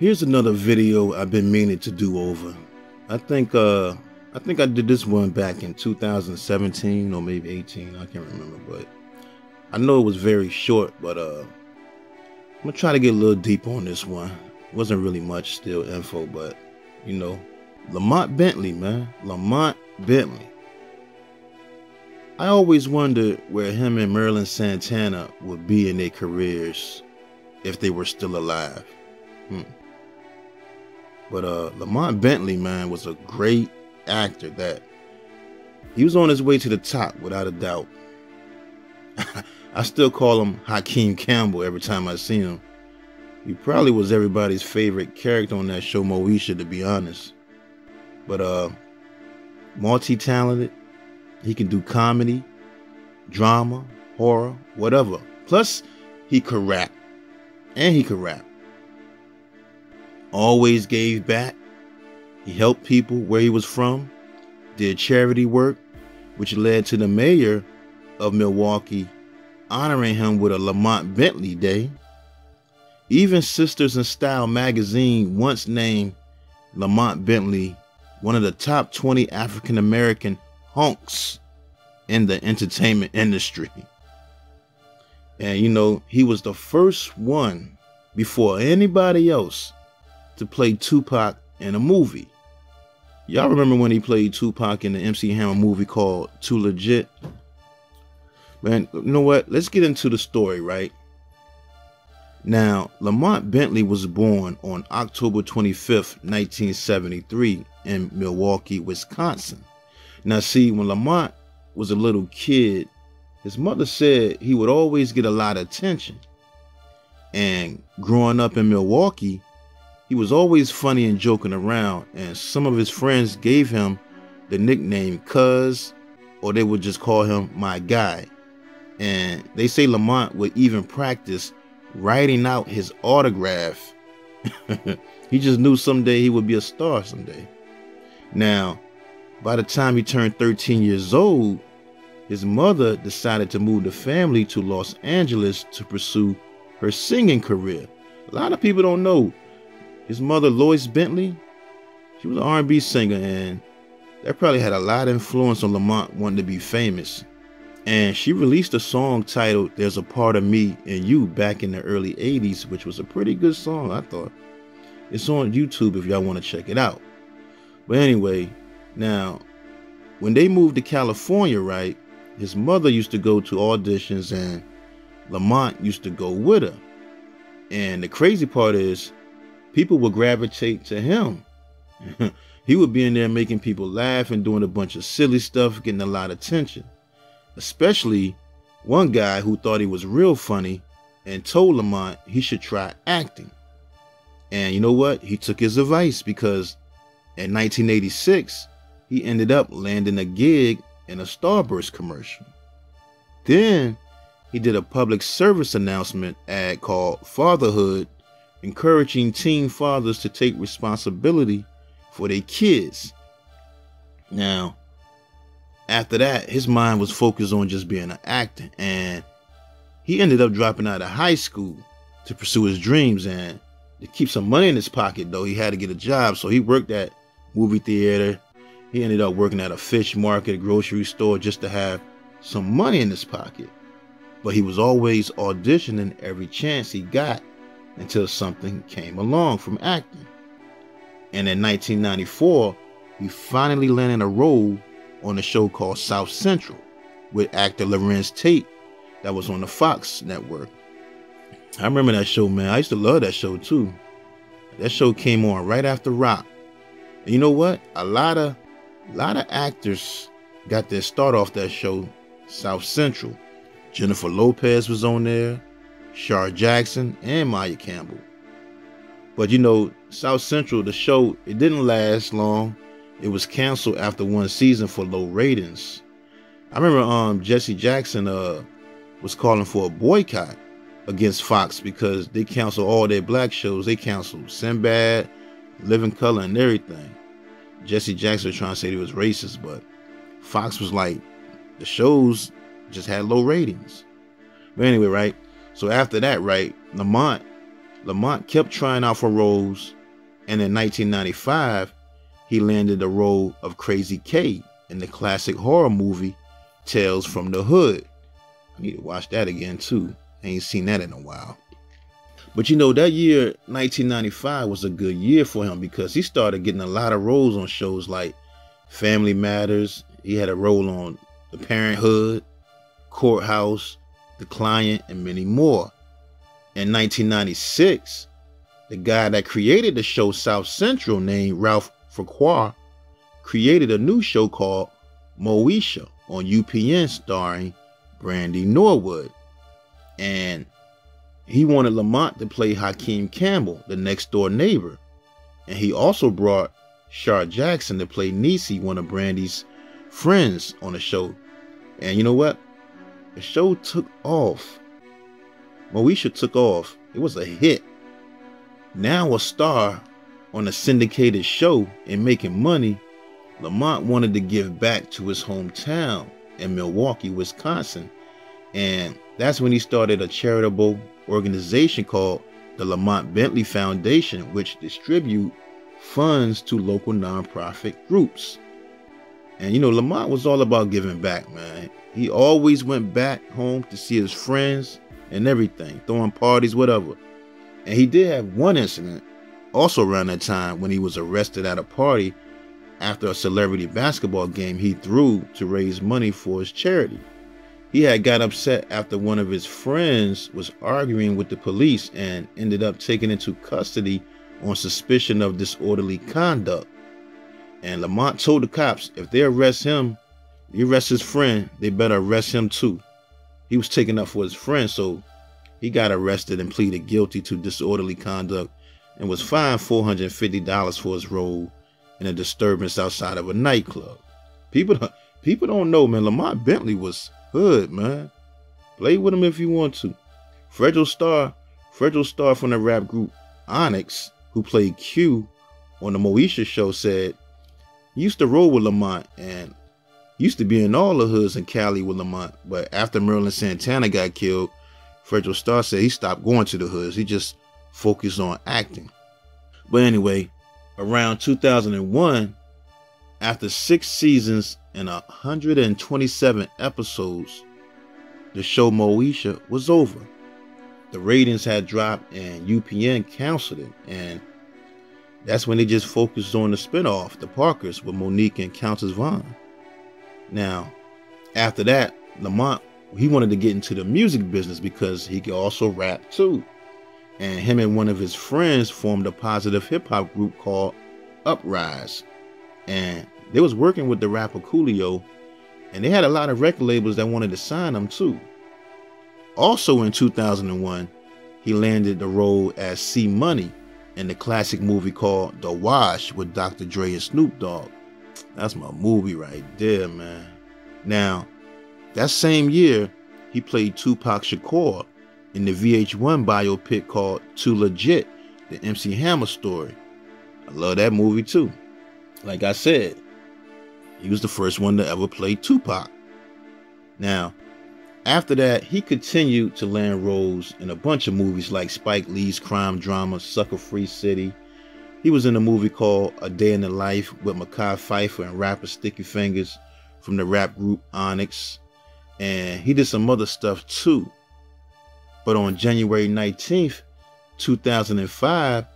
Here's another video I've been meaning to do over. I think I did this one back in 2017 or maybe 18. I can't remember, but I know it was very short, but I'm gonna try to get a little deep on this one. It wasn't really much still info, but you know, Lamont Bentley, man. Lamont Bentley. I always wondered where him and Marilyn Santana would be in their careers if they were still alive. But Lamont Bentley, man, was a great actor. That he was on his way to the top without a doubt. I still call him Hakeem Campbell every time I see him. He probably was everybody's favorite character on that show, Mohesha, to be honest. But multi-talented. He can do comedy, drama, horror, whatever. Plus, he could rap. And he could rap. Always gave back. He helped people where he was from. Did charity work, which led to the mayor of Milwaukee honoring him with a Lamont Bentley Day. Even Sisters in Style magazine once named Lamont Bentley one of the top 20 African American hunks in the entertainment industry. And you know, he was the first one before anybody else to play Tupac in a movie. Y'all remember when he played Tupac in the MC Hammer movie called Too Legit? Man, you know what? Let's get into the story, right? Now, Lamont Bentley was born on October 25th, 1973 in Milwaukee, Wisconsin. Now, see, when Lamont was a little kid, his mother said he would always get a lot of attention. And growing up in Milwaukee, he was always funny and joking around, and some of his friends gave him the nickname Cuz, or they would just call him My Guy. And they say Lamont would even practice writing out his autograph. He just knew someday he would be a star someday. Now, by the time he turned 13 years old, his mother decided to move the family to Los Angeles to pursue her singing career. A lot of people don't know. His mother, Lois Bentley, she was an R&B singer, and that probably had a lot of influence on Lamont wanting to be famous. And she released a song titled There's a Part of Me in You back in the early 80s, which was a pretty good song, I thought. It's on YouTube if y'all want to check it out. But anyway, now, when they moved to California, right, his mother used to go to auditions and Lamont used to go with her. And the crazy part is, people would gravitate to him. He would be in there making people laugh and doing a bunch of silly stuff, getting a lot of attention. Especially one guy who thought he was real funny and told Lamont he should try acting. And you know what? He took his advice, because in 1986, he ended up landing a gig in a Starburst commercial. Then he did a public service announcement ad called Fatherhood, encouraging teen fathers to take responsibility for their kids. Now, after that, his mind was focused on just being an actor, and he ended up dropping out of high school to pursue his dreams. And to keep some money in his pocket, though, he had to get a job. So he worked at movie theater. He ended up working at a fish market, grocery store, just to have some money in his pocket. But he was always auditioning every chance he got until something came along from acting. And in 1994, he finally landed a role on a show called South Central with actor Lorenz Tate that was on the Fox network. I remember that show, man. I used to love that show too. That show came on right after Rock. And you know what? A lot of actors got their start off that show, South Central. Jennifer Lopez was on there, Shar Jackson, and Maya Campbell. But you know, South Central, the show, it didn't last long. It was canceled after one season for low ratings. I remember Jesse Jackson was calling for a boycott against Fox because they canceled all their black shows. They canceled Sinbad, Living Color, and everything. Jesse Jackson was trying to say he was racist, but Fox was like, the shows just had low ratings. But anyway, right? So after that, right, Lamont Lamont kept trying out for roles, and in 1995, he landed the role of Crazy K in the classic horror movie Tales from the Hood. I need to watch that again too. I ain't seen that in a while. But you know, that year, 1995, was a good year for him because he started getting a lot of roles on shows like Family Matters. He had a role on The Parenthood, Courthouse, The Client, and many more. In 1996, the guy that created the show South Central, named Ralph Farquhar, created a new show called Mohesha on UPN starring Brandy Norwood. And he wanted Lamont to play Hakeem Campbell, the next door neighbor. And he also brought Shar Jackson to play Niecy, one of Brandy's friends, on the show. And you know what? The show took off. Mohesha took off. It was a hit. Now a star on a syndicated show and making money, Lamont wanted to give back to his hometown in Milwaukee, Wisconsin. And that's when he started a charitable organization called the Lamont Bentley Foundation, which distribute funds to local nonprofit groups. And you know, Lamont was all about giving back, man. He always went back home to see his friends and everything, throwing parties, whatever. And he did have one incident also around that time when he was arrested at a party after a celebrity basketball game he threw to raise money for his charity. He had got upset after one of his friends was arguing with the police and ended up taken into custody on suspicion of disorderly conduct. And Lamont told the cops if they arrest him, they arrest his friend, they better arrest him too. He was taken up for his friend, so he got arrested and pleaded guilty to disorderly conduct and was fined $450 for his role in a disturbance outside of a nightclub. People don't know, man. Lamont Bentley was hood, man. Play with him if you want to. Fredro Starr from the rap group Onyx, who played Q on the Mohesha show, said he used to roll with Lamont and used to be in all the hoods in Cali with Lamont. But after Marilyn Santana got killed, Fredro Starr said he stopped going to the hoods. He just focused on acting. But anyway, around 2001, after 6 seasons and 127 episodes, the show Mohesha was over. The ratings had dropped and UPN canceled it, and that's when they just focused on the spinoff, The Parkers, with Monique and Countess Vaughn. Now, after that, Lamont, he wanted to get into the music business because he could also rap too. And him and one of his friends formed a positive hip-hop group called Uprise. And they was working with the rapper Coolio, and they had a lot of record labels that wanted to sign him too. Also in 2001, he landed the role as C Money in the classic movie called The Wash with Dr. Dre and Snoop Dogg. That's my movie right there, man. Now, that same year, he played Tupac Shakur in the VH1 biopic called Too Legit, the MC Hammer story. I love that movie too. Like I said, he was the first one to ever play Tupac. Now, after that, he continued to land roles in a bunch of movies like Spike Lee's crime drama Sucker Free City. He was in a movie called A Day in the Life with Mekhi Phifer and rapper Sticky Fingers from the rap group Onyx. And he did some other stuff too. But on January 19th, 2005,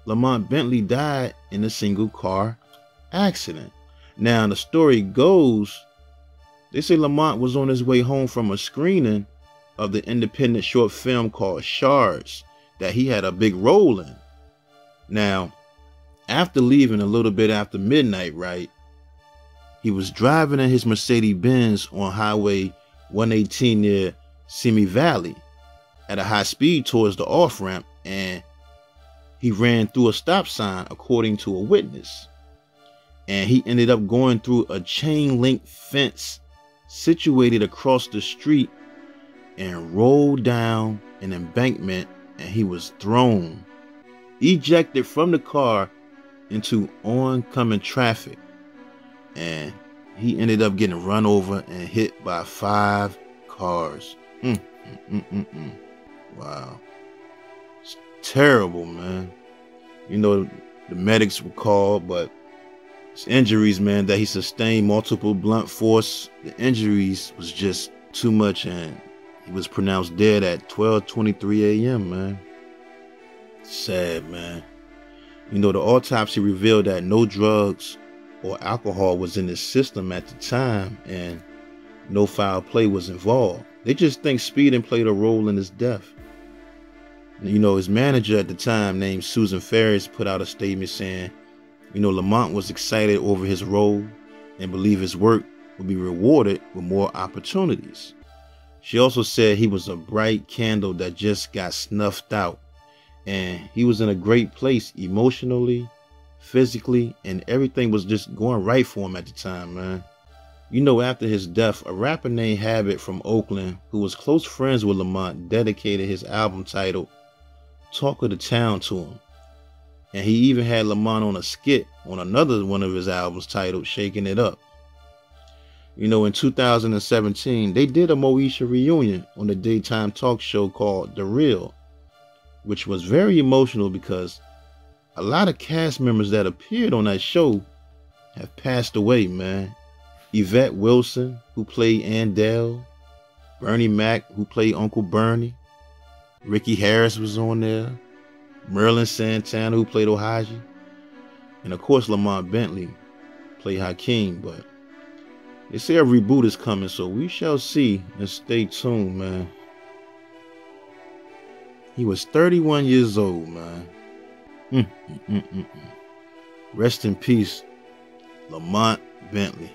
Lamont Bentley died in a single car accident. Now, the story goes, they say Lamont was on his way home from a screening of the independent short film called Shards that he had a big role in. Now, after leaving a little bit after midnight, right, he was driving in his Mercedes-Benz on Highway 118 near Simi Valley at a high speed towards the off-ramp, and he ran through a stop sign according to a witness. And he ended up going through a chain link fence situated across the street and rolled down an embankment, and he was thrown, ejected from the car into oncoming traffic. And he ended up getting run over and hit by 5 cars. Wow. terrible, man. You know, the medics were called, but his injuries, man, that he sustained multiple blunt force, the injuries was just too much, and he was pronounced dead at 12:23 a.m., man. Sad, man. You know, the autopsy revealed that no drugs or alcohol was in his system at the time, and no foul play was involved. They just think speeding played a role in his death. You know, his manager at the time, named Susan Ferris, put out a statement saying, you know, Lamont was excited over his role and believed his work would be rewarded with more opportunities. She also said he was a bright candle that just got snuffed out, and he was in a great place emotionally, physically, and everything was just going right for him at the time, man. You know, after his death, a rapper named Habit from Oakland, who was close friends with Lamont, dedicated his album titled Talk of the Town to him. And he even had Lamont on a skit on another one of his albums titled Shaking It Up. You know, in 2017, they did a Mohesha reunion on the daytime talk show called The Real, which was very emotional because a lot of cast members that appeared on that show have passed away, man. Yvette Wilson, who played Andell, Bernie Mac, who played Uncle Bernie, Ricky Harris was on there, Merlin Santana, who played Ohaji, and of course Lamont Bentley played Hakeem. But they say a reboot is coming, so we shall see, and stay tuned, man. He was 31 years old, man. Rest in peace, Lamont Bentley.